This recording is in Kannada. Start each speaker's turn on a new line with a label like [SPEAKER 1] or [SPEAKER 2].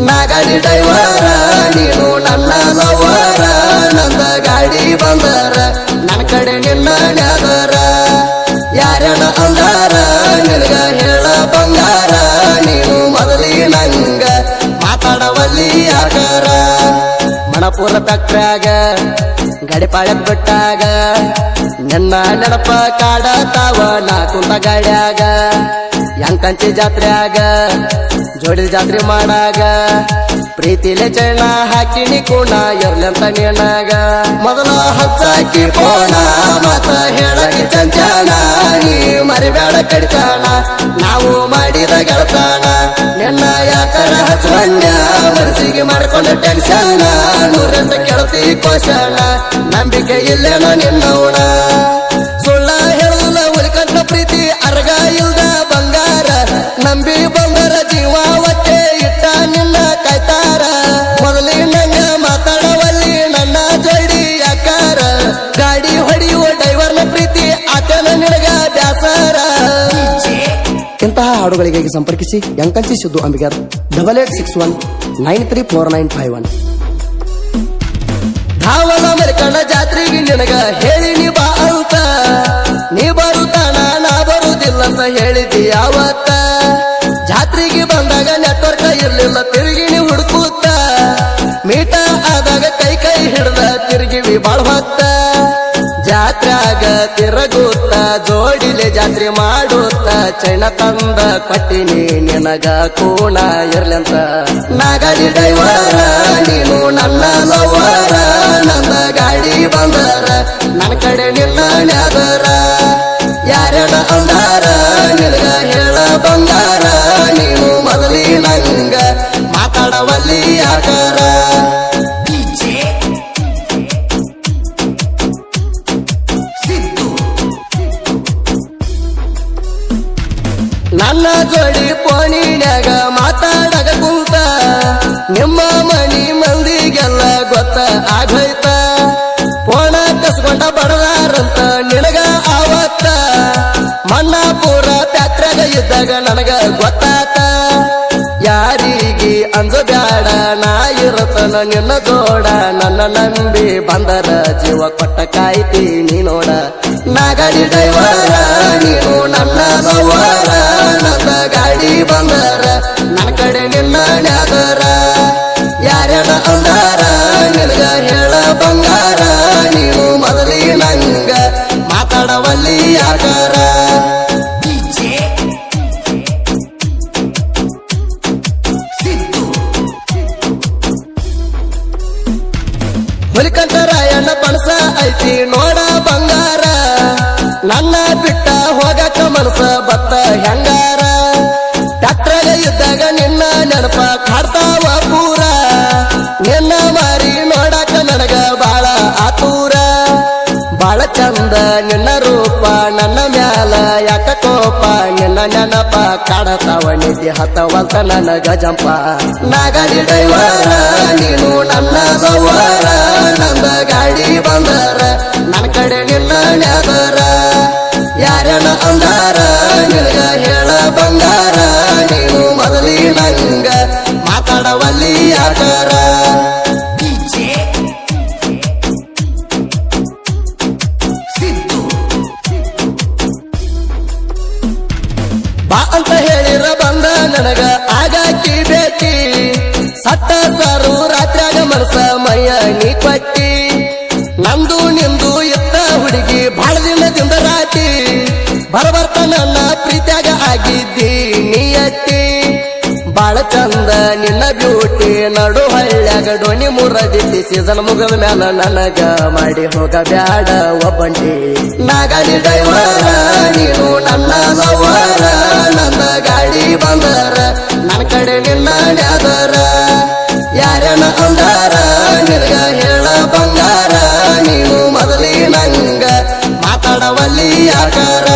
[SPEAKER 1] ನಾಗಡಿ ಡ್ರೈವರ ನೀನು ನನ್ನ ಲವರ ನಂದ ಗಾಡಿ ಬಂದರ ನನ್ನ ಕಡೆ ನಿನ್ನ ನ್ಯಾದರ ಯಾರ್ಯಾನ ಅಂದಾರ ನಿನಗ ಹೇಳ ಬಂಗಾರ ನೀನು ಮೊದಲಿ ನಂಗ ಮಾತಾಡವಲ್ಲಿ ಯಾಕರ ಮಣಪುರ ಫ್ಯಾಕ್ಟ್ರ್ಯಾಗ ಗಡಿಪಾಳ್ಯಕ್ ಬಿಟ್ಟಾಗ ನಿನ್ನ ನೆನಪ ಕಾಡತಾವ ನಾ ಕುಂತ ಗಾಡ್ಯಾಗ ಯಂಕಂಚಿ ಜಾತ್ರ್ಯಾಗ ಜೋಡಿ ಜಾತ್ರೆ ಮಾಡಾಗ ಪ್ರೀತಿಲೆ ಚೈನ ಹಾಕಿನಿ ಕೂಣ ಇರ್ಲಂತ ನೀನಾಗ ಮೊದಲ ಹಚ್ಚಾಕಿ ಕೋಣ ಮತ ಹೇಳಕ್ಕೆ ಚಂಚನ ನೀ ಮರಿಬೇಡ ಕಡಿತಾನ ನಾವು ಮಾಡಿದ ಗೆಳತಾನ ನಿನ್ನ ಯಾಕರ ಹಚ್ಚವಣ್ಯ ಮನಸ್ಸಿಗೆ ಮಾಡ್ಕೊಂಡ ಟೆನ್ಷನ್ ನೂರಂತ ಕೆಳತಿ ಕೋಶನ ನಂಬಿಕೆ ಇಲ್ಲೇನ ನಿನ್ನವಣ ಸುಳ್ಳ ಹೇಳುದಿಲ್ಲ ಉಳಿಕಂತ ಪ್ರೀತಿ ಅರ್ಗ ಇಲ್ದ ಬಂಗಾರ ನಂಬಿ ಬಂದರ ಜೀವ ಒಟ್ಟೆ ಇಟ್ಟ ನಿನ್ನ ಕಾಯ್ತಾರ ಮೊದಲಿ ನಂಗ ಮಾತಾಡವಲ್ಲಿ ನನ್ನ ಜೋಡಿ ಯಾಕಾರ ಗಾಡಿ ಹೊಡೆಯುವ ಡ್ರೈವರ್ನ ಪ್ರೀತಿ ಆತನ ನಿನಗ ಬ್ಯಾಸರ ಇಂತಹ ಹಾಡುಗಳಿಗಾಗಿ ಸಂಪರ್ಕಿಸಿ ಯಂಕಂಚಿ ಸಿದ್ದು ಅಂಬಿಗರ್ 8861934951 ಧಾವಲ ಮರಿಕಣ್ಣ ಜಾತ್ರೆಗೆ ನಿನಗ ಹೇಳಿ ನೀ ಬಾ ಅಂತ ನೀ ಬರುತ್ತಾನ ನಾ ಬರುವುದಿಲ್ಲ ಅಂತ ಹೇಳಿದ್ದಿ ಯಾವತ್ತ ಜಾತ್ರೆಗೆ ಬಂದಾಗ ನೆಟ್ವರ್ಕ್ ಇರ್ಲಿಲ್ಲ ತಿರುಗಿ ನೀ ಹುಡುಕುತ್ತ ಮೀಟ ಆದಾಗ ಕೈ ಕೈ ಹಿಡ್ದ ತಿರುಗಿವಿ ಬಾಳ್ ಹೊತ್ತ ಜಾತ್ರ್ಯಾಗ ತಿರುಗುತ್ತ ಜೋಡಿಲೆ ಜಾತ್ರೆ ಮಾಡುತ್ತ ಚೈನ ತಂದ ಕೊಟ್ಟಿನಿ ನಿನಗ ಕೂಣ ಇರ್ಲಂತ ನಾಗಡಿ ಡ್ರೈವರ ನೀನು ನನ್ನ ಲವರ ನಂದ ಗಾಡಿ ಬಂದರ ನನ್ನ ಕಡೆ ನಿನ್ನ ನ್ಯಾದರ ಯಾರ್ಯಾನ ಅಂದಾರ ನಿನಗ ಹೇಳ ಬಂಗಾರ ನೀನು ಮೊದಲಿ ನಂಗ ಮಾತಾಡವಲ್ಲಿ ಯಾಕರ ನನ್ನ ಜೋಡಿ ಪೋಣಿನ್ಯಾಗ ಮಾತಾಡಗ ಕುಂತ ನಿಮ್ಮ ಮನಿ ಮಂದಿಗೆಲ್ಲ ಗೊತ್ತ ಆಗೋಯ್ತ ಪೋಣ ಕಸ್ಕೊಂಡ ಬಡದಾರಂತ ನಿನಗ ಆವತ್ತ ಮಣ್ಣಾಪುರ ಫ್ಯಾಕ್ಟ್ರ್ಯಾಗ ಇದ್ದಾಗ ನನಗ ಗೊತ್ತಾತ ಯಾರಿಗೆ ಅಂಜಬ್ಯಾಡ ನಾ ಇರತನ ನಿನ್ನ ಜೋಡ ನನ್ನ ನಂಬಿ ಬಂದರ ಜೀವ ಕೊಟ್ಟ ಕಾಯ್ತೀನಿ ನೋಡ ನಾಗಡಿ ಡ್ರೈವರ ನೀನು ನನ್ನ ಲವರ ನನ್ನ ಗಾಡಿ ಬಂದರ ನನ್ನ ಕಡೆ ನಿನ್ನ ನ್ಯಾದರ ಯಾರ್ಯಾನ ಅಂದಾರ ನಿನಗ ಹೇಳ ಬಂಗಾರ ನೀನು ಮೊದಲಿ ನಂಗ ಮಾತಾಡವಲ್ಲಿ ಯಾಕರ ಹುಲಿಕಂಠರಾಯಣ್ಣ ಪಣಸ ಐತಿ ನೋಡ ಬಂಗಾರ ನನ್ನ ಬಿಟ್ಟ ಹೋಗಕ ಮನಸ ಬತ್ತ ಹೆಂಗಾರ ಟ್ಯಾಕ್ಟ್ರಾಗ ಇದ್ದಾಗ ನಿನ್ನ ನೆನಪ ಕಾಡ್ತಾವ ಪೂರ ನಿನ್ನ ಮಾರಿ ನೋಡಕ ನನಗ ಬಾಳ ಆತೂರ ಬಾಳ ಚಂದ ನಿನ್ನ ರೂಪ ನನ್ನ ಮ್ಯಾಲ ಯಾಕ ಕೋಪ ನಿನ್ನ ನೆನಪ ಕಾಡತಾವ ನಿಧಿ ಹತ್ತವಲ್ತ ನನಗ ಜಂಪ ನಾಗಡಿ ಡ್ರೈವರ ನೀನು ನನ್ನ ಲವರ ನಂದ ಗಾಡಿ ಬಂದರ ನನ್ನ ಕಡೆ ನಿನ್ನ ನ್ಯಾದರ ಯಾರ್ಯಾನ ಅಂದಾರ ನಿನಗ ಹೇಳ ಬಂಗಾರ ನೀನು ಮೊದಲಿ ನಂಗ ಮಾತಾಡವಲ್ಲಿ ಯಾಕರ ಬಾ ಅಂತ ಹೇಳಿರ ಬಂದ ನನಗ ಆಗಾಕಿ ಬೇಕಿ ಸಟ್ಟ ಸಾರು ರಾತ್ರ್ಯಾಗ ಮನಸ ಮೈಯ ನೀ ಕೊಟ್ಟಿ ನಂದು ನಿಂದು ಇತ್ತ ಹುಡುಗಿ ಬಾಳ ದಿನದಿಂದ ರಾಟಿ ಬರಬರ್ತ ನನ್ನ ಪ್ರೀತ್ಯಾಗ ಆಗಿದ್ದಿ ನೀಯತ್ತಿ ಬಾಳ ಚಂದ ನಿನ್ನ ಬ್ಯೂಟಿ ನಡು ಹಳ್ಳ್ಯಾಗ ಡೋಣಿ ಮುರದಿದ್ದಿ ಸೀಸನ್ ಮುಗದ ಮ್ಯಾಲ ನನಗ ಮಾಡಿ ಹೋಗ ಬ್ಯಾಡ ಒಬ್ಬಂಟಿ ನಾಗಡಿ ಡ್ರೈವರ ನೀನು ನನ್ನ ಲವರ ನನ್ನ ಗಾಡಿ ಬಂದರ ನನ್ನ ಕಡೆ ನಿನ್ನ ನ್ಯಾದರ ಯಾರ್ಯಾನ ಅಂದಾರ ನಿನಗ ಹೇಳ ಬಂಗಾರ ನೀನು ಮೊದಲಿ ನಂಗ ಮಾತಾಡವಲ್ಲಿ ಯಾಕರ